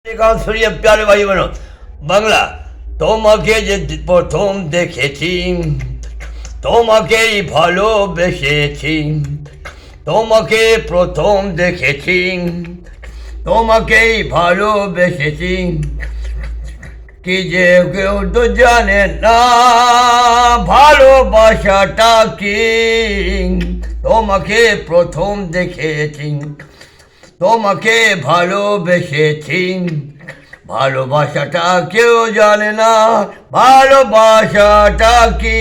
গান শুনিয়ে প্যারে ভাই বোন বাংলা। তোমাকে যে প্রথম দেখেছি, তোমাকেই ভালোবেসেছি। তোমাকে প্রথম দেখেছি, তোমাকেই ভালোবেসেছি। কি যে কেউ তো জানে না ভালোবাসাটা কি। তোমাকে প্রথম দেখেছি, তোমাকে ভালোবেসেছি। ভালোবাসাটা কেউ জানে না ভালোবাসাটা কি।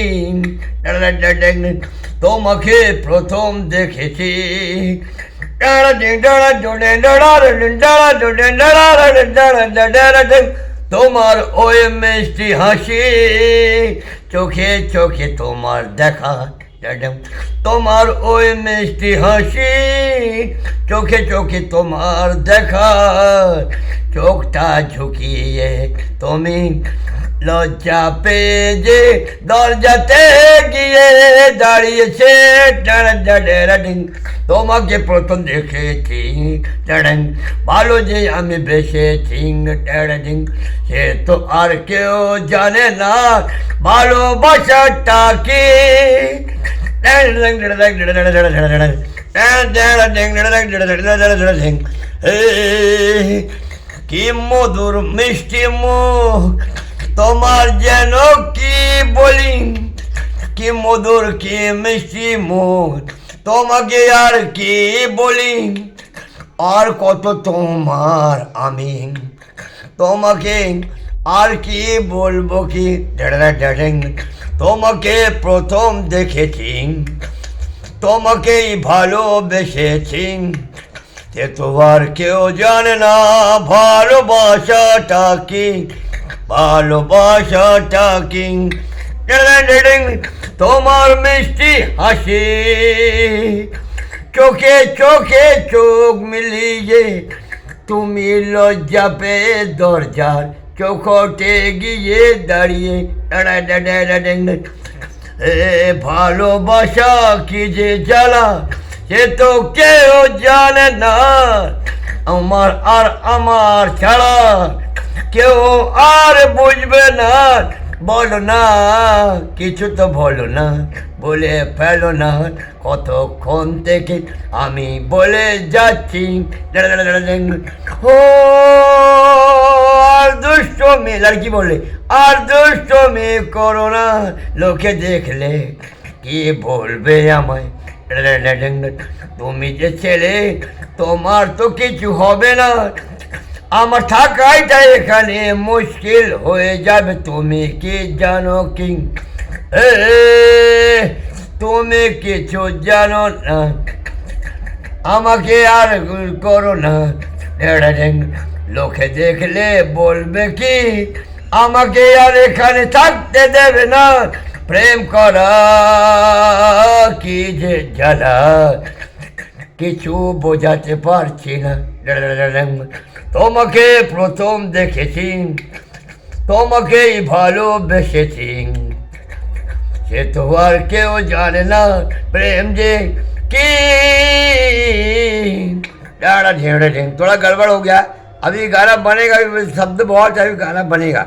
তোমাকে প্রথম দেখেছি, তোমার ওই মিষ্টি হাসি, চোখে চোখে তোমার দেখা। তোমার ওই মিষ্টি হাসি, চোখে চোখে তোমার দেখা। চোখটা ঝুঁকিয়ে তুমি লজ্জা পেয়ে যে দরজাতে গিয়ে দাঁড়িয়েছে। তোমাকে প্রথম দেখেছি, ভালো যে আমি বেসেছি। সে তো আর কেউ জানে না ভালোবাসাটা কি। কি মধুর মিষ্টি মুখ তোমার, যেন কি বলি। কি মধুর কি মিষ্টি মুখ, তোমাকে আর কি বলি। আর কত তোমার আমি, তোমাকে আর কি বলবো কি। তোমাকে প্রথম দেখেছি, তোমাকেই ভালোবেসেছি। সে তো আর কেউ জানে না ভালোবাসাটা কি। ভালোবাসাটা কি। তোমার মিষ্টি হাসি, চোখে চোখে চোখ মিলিয়ে তুমি লজ্জা পেয়ে দরজার চৌখটে গিয়ে দাঁড়িয়ে। ভালোবাসা কি যে জ্বালা, সে তো কেউ জানে না আমার ছাড়া কেউ আর বুঝবে না। বলো না কিছু তো বলো না, বলে ফেলো না। কতক্ষণ থেকে আমি বলে যাচ্ছি। ও আর দুষ্টমি, আর কি বলে, আর দুষ্টমি করো না। লোকে দেখলে কি বলবে আমায়। তুমি যে ছেলে, তোমার তো কিছু হবে না। আমার থাকাইটা এখানে মুশকিল হয়ে যাবে। তুমি কি জানো কি, তুমি কিছু জানো না। আমাকে আর করো না। লোকে দেখলে বলবে কি, আমাকে আর এখানে থাকতে দেবে না। প্রেম করা কি যে জ্বালা, কিছু বোঝাতে পারছি না। তোমাকে প্রথম দেখেছি, তোমাকেই ভালোবেসেছি। সে তো আর কেউ জানে না प्रेम जे की। थोड़ा गड़बड़ हो गया, अभी गाना बनेगा, शब्द बहुत है, गाना बनेगा।